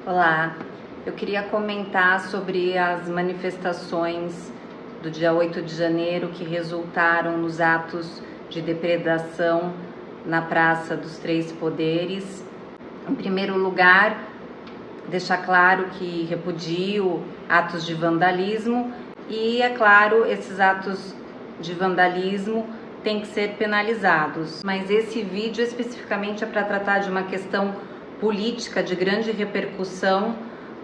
Olá, eu queria comentar sobre as manifestações do dia 8 de janeiro que resultaram nos atos de depredação na Praça dos Três Poderes. Em primeiro lugar, deixar claro que repudio atos de vandalismo e, é claro, esses atos de vandalismo têm que ser penalizados. Mas esse vídeo especificamente é para tratar de uma questão política de grande repercussão,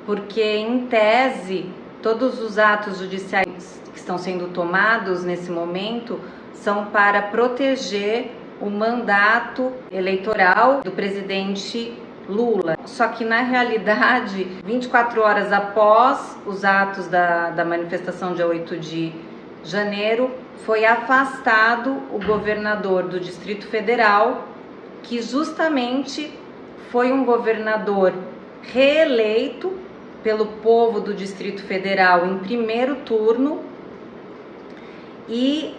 porque em tese todos os atos judiciais que estão sendo tomados nesse momento são para proteger o mandato eleitoral do presidente Lula. Só que na realidade, 24 horas após os atos da manifestação dia 8 de janeiro, foi afastado o governador do Distrito Federal, que justamente foi um governador reeleito pelo povo do Distrito Federal em primeiro turno e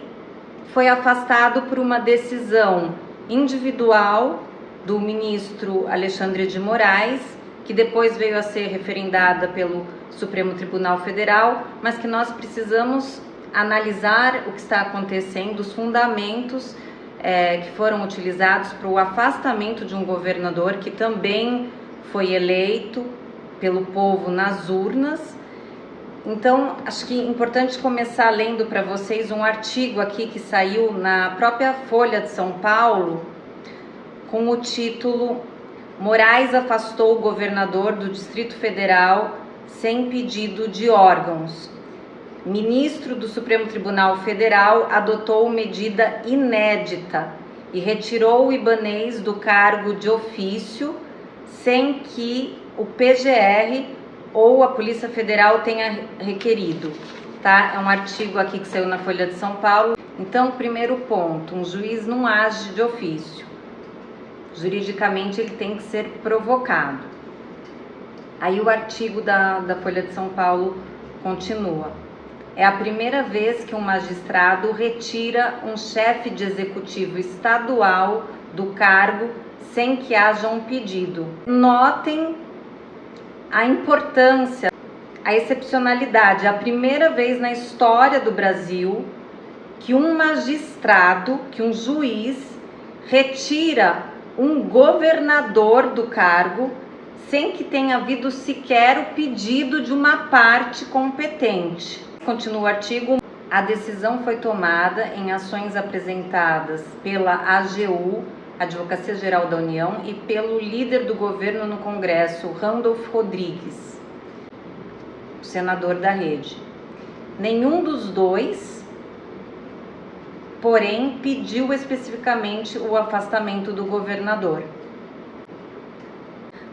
foi afastado por uma decisão individual do ministro Alexandre de Moraes, que depois veio a ser referendada pelo Supremo Tribunal Federal, mas que nós precisamos analisar o que está acontecendo, os fundamentos que foram utilizados para o afastamento de um governador que também foi eleito pelo povo nas urnas. Então, acho que é importante começar lendo para vocês um artigo aqui que saiu na própria Folha de São Paulo, com o título "Moraes afastou o governador do Distrito Federal sem pedido de órgãos. Ministro do Supremo Tribunal Federal adotou medida inédita e retirou o ibanês do cargo de ofício sem que o PGR ou a Polícia Federal tenha requerido", tá? É um artigo aqui que saiu na Folha de São Paulo. Então, primeiro ponto, um juiz não age de ofício. Juridicamente ele tem que ser provocado. Aí o artigo da Folha de São Paulo continua. É a primeira vez que um magistrado retira um chefe de executivo estadual do cargo sem que haja um pedido. Notem a importância, a excepcionalidade. É a primeira vez na história do Brasil que um magistrado, que um juiz, retira um governador do cargo sem que tenha havido sequer o pedido de uma parte competente. Continua o artigo. A decisão foi tomada em ações apresentadas pela AGU, Advocacia Geral da União, e pelo líder do governo no Congresso, Randolph Rodrigues, senador da Rede. Nenhum dos dois, porém, pediu especificamente o afastamento do governador.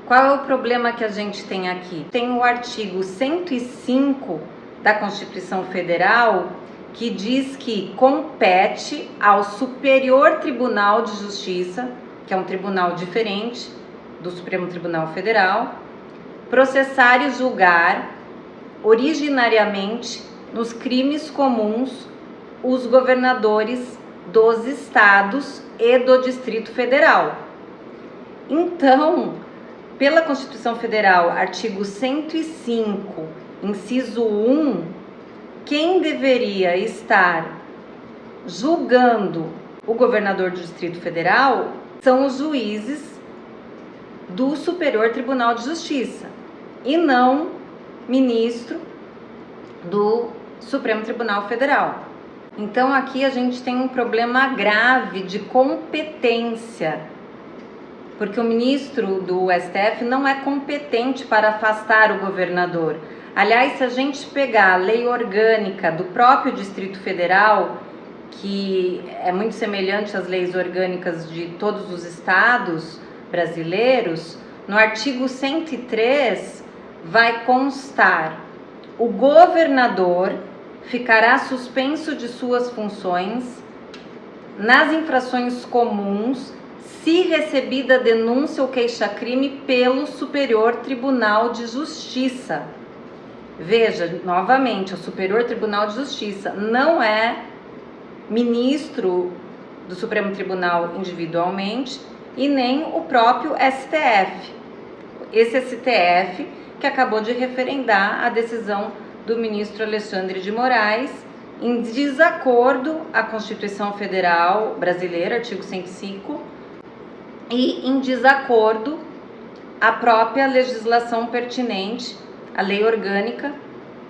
Qual é o problema que a gente tem aqui? Tem o artigo 105 da Constituição Federal, que diz que compete ao Superior Tribunal de Justiça, que é um tribunal diferente do Supremo Tribunal Federal, processar e julgar originariamente nos crimes comuns os governadores dos estados e do Distrito Federal. Então, pela Constituição Federal, artigo 105, inciso 1, quem deveria estar julgando o governador do Distrito Federal são os juízes do Superior Tribunal de Justiça e não ministro do Supremo Tribunal Federal. Então aqui a gente tem um problema grave de competência, porque o ministro do STF não é competente para afastar o governador. Aliás, se a gente pegar a lei orgânica do próprio Distrito Federal, que é muito semelhante às leis orgânicas de todos os estados brasileiros, no artigo 103 vai constar: o governador ficará suspenso de suas funções nas infrações comuns se recebida denúncia ou queixa-crime pelo Superior Tribunal de Justiça. Veja, novamente, o Superior Tribunal de Justiça não é ministro do Supremo Tribunal individualmente e nem o próprio STF. esse STF que acabou de referendar a decisão do ministro Alexandre de Moraes, em desacordo à Constituição Federal Brasileira, artigo 105, e em desacordo à própria legislação pertinente, a lei orgânica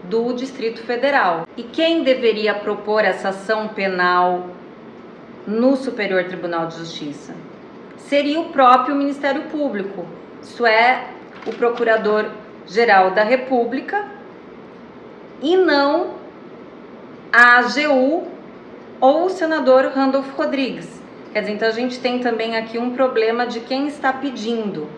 do Distrito Federal. E quem deveria propor essa ação penal no Superior Tribunal de Justiça? Seria o próprio Ministério Público, isso é, o Procurador-Geral da República, e não a AGU ou o senador Randolfo Rodrigues. Quer dizer, então a gente tem também aqui um problema de quem está pedindo.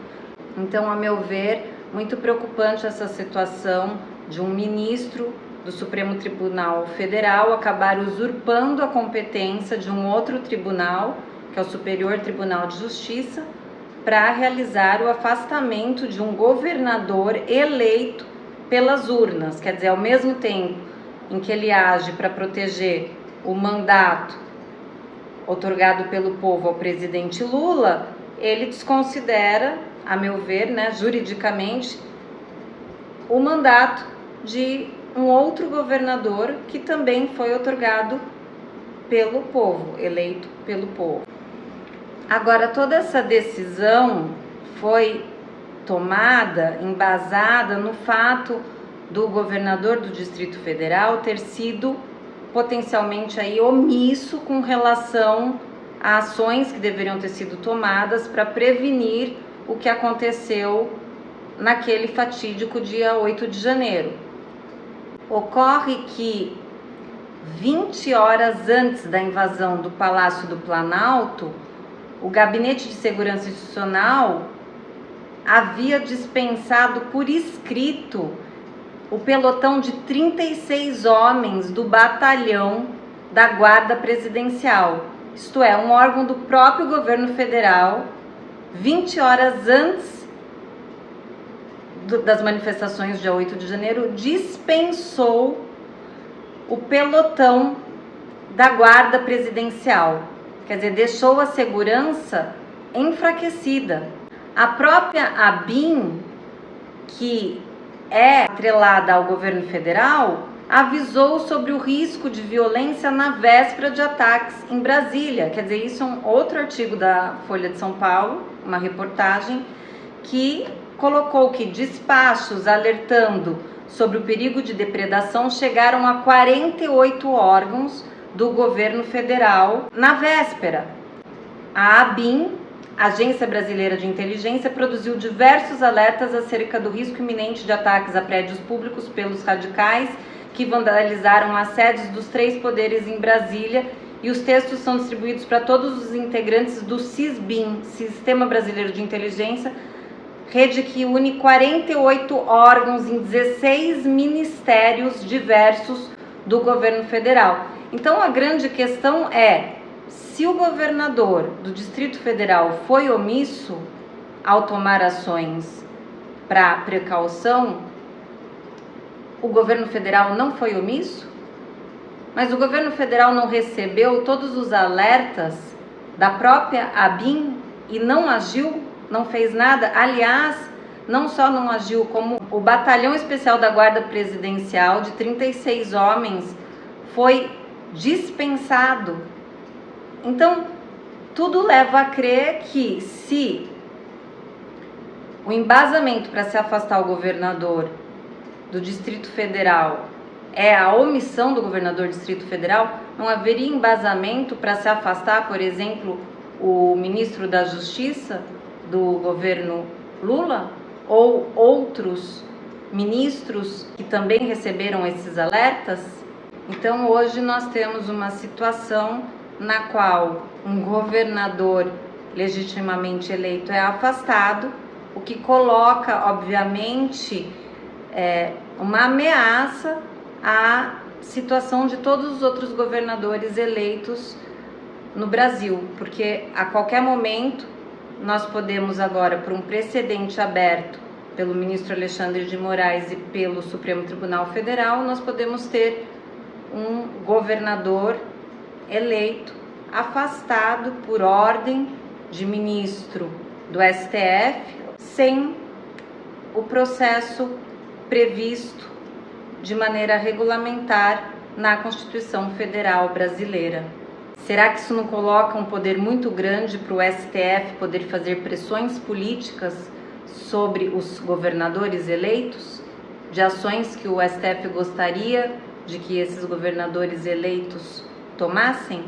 Então, a meu ver, muito preocupante essa situação de um ministro do Supremo Tribunal Federal acabar usurpando a competência de um outro tribunal, que é o Superior Tribunal de Justiça, para realizar o afastamento de um governador eleito pelas urnas. Quer dizer, ao mesmo tempo em que ele age para proteger o mandato otorgado pelo povo ao presidente Lula, ele desconsidera, a meu ver, juridicamente, o mandato de um outro governador que também foi otorgado pelo povo, eleito pelo povo. Agora, toda essa decisão foi tomada, embasada no fato do governador do Distrito Federal ter sido potencialmente aí omisso com relação a ações que deveriam ter sido tomadas para prevenir o que aconteceu naquele fatídico dia 8 de janeiro. Ocorre que 20 horas antes da invasão do Palácio do Planalto, o Gabinete de Segurança Institucional havia dispensado por escrito o pelotão de 36 homens do batalhão da Guarda Presidencial, isto é, um órgão do próprio governo federal, 20 horas antes das manifestações dia 8 de janeiro, dispensou o pelotão da Guarda Presidencial, quer dizer, deixou a segurança enfraquecida. A própria ABIN, que é atrelada ao governo federal, avisou sobre o risco de violência na véspera de ataques em Brasília. Quer dizer, isso é um outro artigo da Folha de São Paulo, uma reportagem, que colocou que despachos alertando sobre o perigo de depredação chegaram a 48 órgãos do governo federal na véspera. A ABIN, Agência Brasileira de Inteligência, produziu diversos alertas acerca do risco iminente de ataques a prédios públicos pelos radicais que vandalizaram as sedes dos 3 poderes em Brasília, e os textos são distribuídos para todos os integrantes do SISBIN, Sistema Brasileiro de Inteligência, rede que une 48 órgãos em 16 ministérios diversos do governo federal. Então, a grande questão é: se o governador do Distrito Federal foi omisso ao tomar ações para precaução, o governo federal não foi omisso? Mas o governo federal não recebeu todos os alertas da própria ABIN e não agiu, não fez nada? Aliás, não só não agiu, como o Batalhão Especial da Guarda Presidencial, de 36 homens, foi dispensado. Então, tudo leva a crer que, se o embasamento para se afastar o governador do Distrito Federal é a omissão do governador do Distrito Federal, não haveria embasamento para se afastar, por exemplo, o ministro da Justiça do governo Lula ou outros ministros que também receberam esses alertas? Então, hoje nós temos uma situação na qual um governador legitimamente eleito é afastado, o que coloca, obviamente, uma ameaça à situação de todos os outros governadores eleitos no Brasil, porque a qualquer momento nós podemos agora, por um precedente aberto pelo ministro Alexandre de Moraes e pelo Supremo Tribunal Federal, nós podemos ter um governador eleito afastado por ordem de ministro do STF, sem o processo previsto de maneira regulamentar na Constituição Federal Brasileira. Será que isso não coloca um poder muito grande para o STF poder fazer pressões políticas sobre os governadores eleitos? De ações que o STF gostaria de que esses governadores eleitos tomassem?